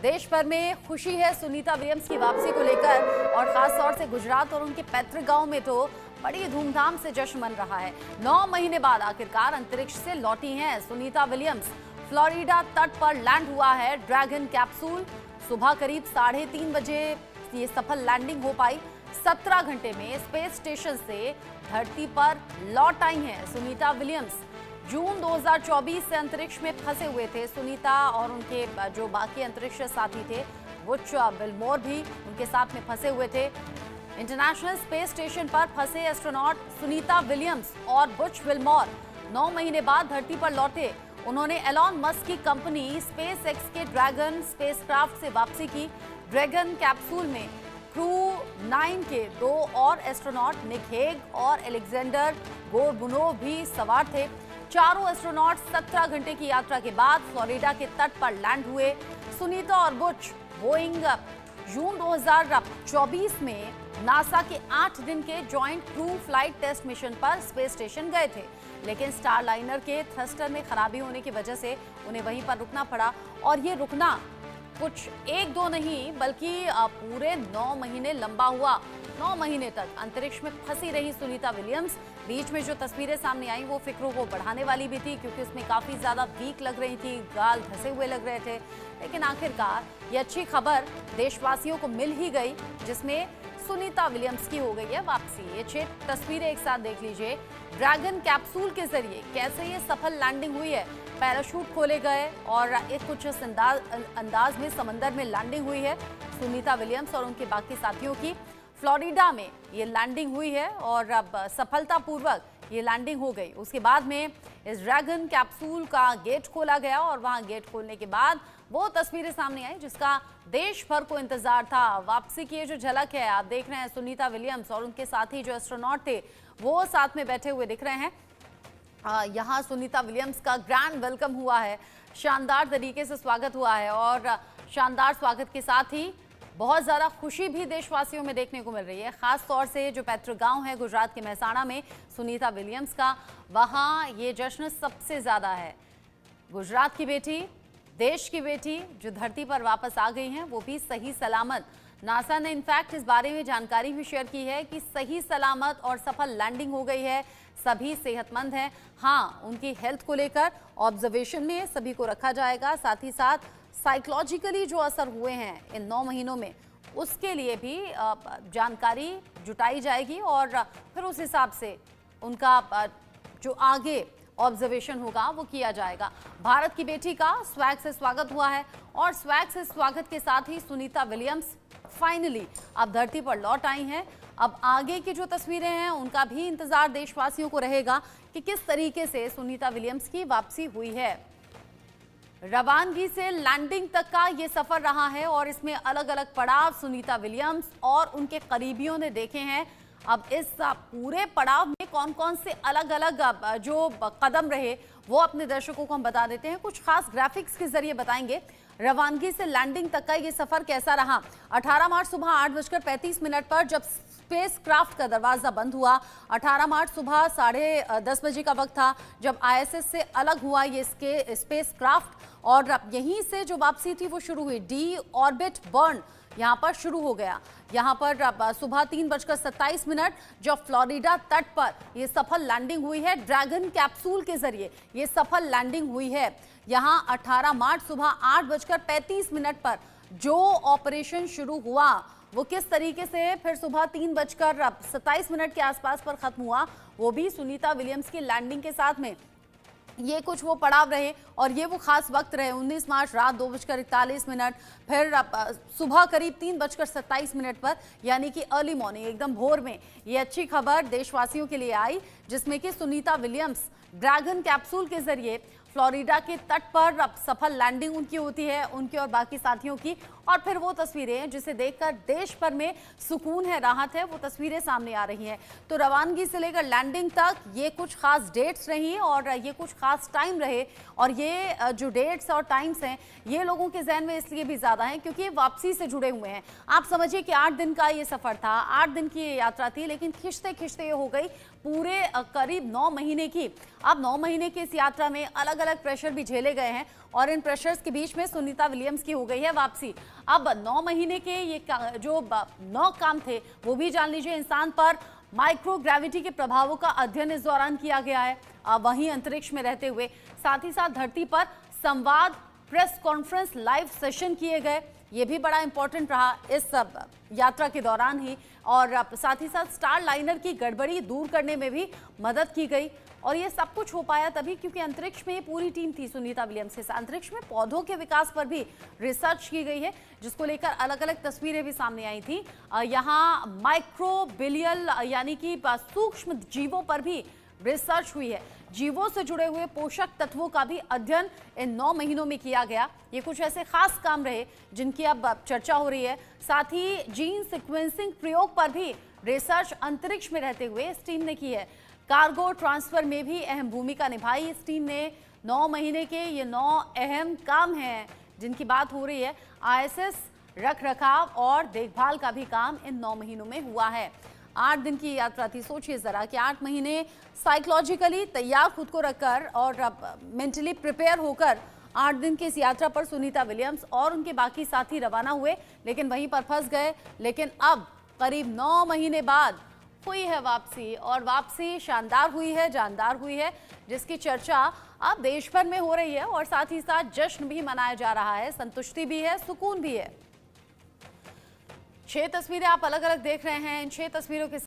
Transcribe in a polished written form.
देश भर में खुशी है सुनीता विलियम्स की वापसी को लेकर और खास तौर से गुजरात और उनके पैतृक गांव में तो बड़ी धूमधाम से जश्न मन रहा है। 9 महीने बाद आखिरकार अंतरिक्ष से लौटी हैं सुनीता विलियम्स। फ्लोरिडा तट पर लैंड हुआ है ड्रैगन कैप्सूल। सुबह करीब 3:30 बजे ये सफल लैंडिंग हो पाई। 17 घंटे में स्पेस स्टेशन से धरती पर लौट आई हैं सुनीता विलियम्स। जून 2024 से अंतरिक्ष में फंसे हुए थे सुनीता और उनके जो बाकी अंतरिक्ष साथी थे बुच विल्मोर भी उनके साथ में फंसे हुए थे। इंटरनेशनल स्पेस स्टेशन पर फंसे एस्ट्रोनॉट सुनीता विलियम्स और बुच विल्मोर 9 महीने बाद धरती पर लौटे। उन्होंने एलॉन मस्क की कंपनी स्पेस एक्स के ड्रैगन स्पेसक्राफ्ट से वापसी की। ड्रैगन कैप्सूल में क्रू 9 के 2 और एस्ट्रोनॉट निक हेग और एलेक्जेंडर गोरबुनोव भी सवार थे। चारों एस्ट्रोनॉट 17 घंटे की यात्रा के बाद फ्लोरिडा के तट पर लैंड हुए। सुनीता और बुच बोइंग जून 2024 में नासा के 8 दिन के joint crew flight test mission पर स्पेस स्टेशन गए थे, लेकिन स्टारलाइनर के थ्रस्टर में खराबी होने की वजह से उन्हें वहीं पर रुकना पड़ा। और ये रुकना कुछ 1-2 नहीं बल्कि पूरे 9 महीने लंबा हुआ। 9 महीने तक अंतरिक्ष में फंसी रही सुनीता विलियम्स। बीच में जो तस्वीरें सामने आई वो फिक्रों को बढ़ाने वाली भी थी, क्योंकि उसमें काफी ज्यादा वीक लग रही थी, गाल धसे हुए लग रहे थे। लेकिन आखिरकार ये अच्छी खबर देशवासियों को मिल ही गई, जिसमें सुनीता विलियम्स की हो गई है वापसी। ये 6 तस्वीरें एक साथ देख लीजिए। ड्रैगन कैप्सूल के जरिए कैसे ये सफल लैंडिंग हुई है। पैराशूट खोले गए और एक कुछ अंदाज में समंदर में लैंडिंग हुई है सुनीता विलियम्स और उनके बाकी साथियों की। फ्लोरिडा में ये लैंडिंग हुई है और अब सफलतापूर्वक ये लैंडिंग हो गई। उसके बाद में इस ड्रैगन कैप्सूल का गेट खोला गया और वहां गेट खोलने के बाद वो तस्वीरें सामने आई जिसका देश भर को इंतजार था। वापसी की ये जो झलक है आप देख रहे हैं, सुनीता विलियम्स और उनके साथी जो एस्ट्रोनॉट थे वो साथ में बैठे हुए दिख रहे हैं। यहाँ सुनीता विलियम्स का ग्रैंड वेलकम हुआ है, शानदार तरीके से स्वागत हुआ है और शानदार स्वागत के साथ ही बहुत ज़्यादा खुशी भी देशवासियों में देखने को मिल रही है। खास तौर से जो पैतृक गांव है गुजरात के मेहसाणा में सुनीता विलियम्स का, वहाँ ये जश्न सबसे ज़्यादा है। गुजरात की बेटी, देश की बेटी जो धरती पर वापस आ गई हैं, वो भी सही सलामत। नासा ने इनफैक्ट इस बारे में जानकारी भी शेयर की है कि सही सलामत और सफल लैंडिंग हो गई है। सभी सेहतमंद हैं। हाँ, उनकी हेल्थ को लेकर ऑब्जर्वेशन में सभी को रखा जाएगा। साथ ही साथ साइकोलॉजिकली जो असर हुए हैं इन 9 महीनों में, उसके लिए भी जानकारी जुटाई जाएगी और फिर उस हिसाब से उनका जो आगे ऑब्जर्वेशन होगा वो किया जाएगा। भारत की बेटी का स्वैग से स्वागत हुआ है और स्वैग से स्वागत के साथ ही सुनीता विलियम्स फाइनली अब धरती पर लौट आई हैं। अब आगे की जो तस्वीरें हैं उनका भी इंतजार देशवासियों को रहेगा कि किस तरीके से सुनीता विलियम्स की वापसी हुई है। रवानगी से लैंडिंग तक का ये सफर रहा है और इसमें अलग अलग पड़ाव सुनीता विलियम्स और उनके करीबियों ने देखे हैं। अब इस पूरे पड़ाव में कौन कौन से अलग अलग जो कदम रहे वो अपने दर्शकों को हम बता देते हैं, कुछ खास ग्राफिक्स के जरिए बताएंगे। रवानगी से लैंडिंग तक का ये सफर कैसा रहा। 18 मार्च सुबह 8:35 पर जब स्पेस क्राफ्ट का दरवाजा बंद हुआ, 18 मार्च सुबह 10:30 बजे का वक्त था जब ISS से अलग हुआ ये स्पेस क्राफ्ट और यहीं से जो वापसी थी वो शुरू हुई। डी ऑर्बिट बर्न यहाँ पर शुरू हो गया। यहाँ पर सुबह 3:27 जब फ्लोरिडा तट पर ये सफल लैंडिंग हुई है ड्रैगन कैप्सूल के जरिए, ये सफल लैंडिंग हुई है। यहाँ 18 मार्च सुबह 8:35 पर जो ऑपरेशन शुरू हुआ वो किस तरीके से फिर सुबह 3:27 के आसपास पर खत्म हुआ, वो भी सुनीता विलियम्स की लैंडिंग के साथ में। ये कुछ वो पड़ाव रहे और ये वो खास वक्त रहे। 19 मार्च रात 2:41, फिर सुबह करीब 3:27 पर, यानी कि अर्ली मॉर्निंग एकदम भोर में ये अच्छी खबर देशवासियों के लिए आई, जिसमें कि सुनीता विलियम्स ड्रैगन कैप्सूल के जरिए फ्लोरिडा के तट पर अब सफल लैंडिंग उनकी होती है, उनके और बाकी साथियों की। और फिर वो तस्वीरें जिसे देखकर देश भर में सुकून है, राहत है, वो तस्वीरें सामने आ रही हैं। तो रवानगी से लेकर लैंडिंग तक ये कुछ खास डेट्स रही और ये कुछ खास टाइम रहे। और ये जो डेट्स और टाइम्स हैं ये लोगों के जहन में इसलिए भी ज़्यादा हैं क्योंकि ये वापसी से जुड़े हुए हैं। आप समझिए कि 8 दिन का ये सफ़र था, 8 दिन की ये यात्रा थी, लेकिन खिंचते खिंचते ये हो गई पूरे करीब 9 महीने की, अब 9 महीने की इस यात्रा में अलग अलग प्रेशर भी झेले गए हैं और इन प्रेशर्स के बीच में सुनीता विलियम्स की हो गई है वापसी। अब 9 महीने के ये जो 9 काम थे वो भी जान लीजिए। इंसान पर माइक्रो ग्रेविटी के प्रभावों का अध्ययन इस दौरान किया गया है। वहीं अंतरिक्ष में रहते हुए साथ ही साथ धरती पर संवाद, प्रेस कॉन्फ्रेंस, लाइव सेशन किए गए। ये भी बड़ा इंपॉर्टेंट रहा इस यात्रा के दौरान ही। और साथ ही साथ स्टार लाइनर की गड़बड़ी दूर करने में भी मदद की गई और ये सब कुछ हो पाया तभी क्योंकि अंतरिक्ष में पूरी टीम थी सुनीता विलियम्स के साथ। अंतरिक्ष में पौधों के विकास पर भी रिसर्च की गई है, जिसको लेकर अलग अलग तस्वीरें भी सामने आई थी। यहाँ माइक्रोबिलियल यानी कि सूक्ष्म जीवों पर भी रिसर्च हुई है। जीवों से जुड़े हुए पोषक तत्वों का भी अध्ययन इन 9 महीनों में किया गया। ये कुछ ऐसे खास काम रहे जिनकी अब चर्चा हो रही है। साथ ही जीन सीक्वेंसिंग प्रयोग पर भी रिसर्च अंतरिक्ष में रहते हुए इस टीम ने की है। कार्गो ट्रांसफर में भी अहम भूमिका निभाई इस टीम ने। 9 महीने के ये 9 अहम काम हैं जिनकी बात हो रही है। ISS रख रखाव और देखभाल का भी काम इन 9 महीनों में हुआ है। 8 दिन की यात्रा थी। सोचिए जरा कि 8 महीने साइकोलॉजिकली तैयार खुद को रखकर और मेंटली प्रिपेयर होकर 8 दिन की इस यात्रा पर सुनीता विलियम्स और उनके बाकी साथी रवाना हुए, लेकिन वहीं पर फंस गए। लेकिन अब करीब 9 महीने बाद हुई है वापसी और वापसी शानदार हुई है, जानदार हुई है, जिसकी चर्चा अब देश भर में हो रही है और साथ ही साथ जश्न भी मनाया जा रहा है, संतुष्टि भी है, सुकून भी है। 6 तस्वीरें आप अलग अलग देख रहे हैं। इन 6 तस्वीरों के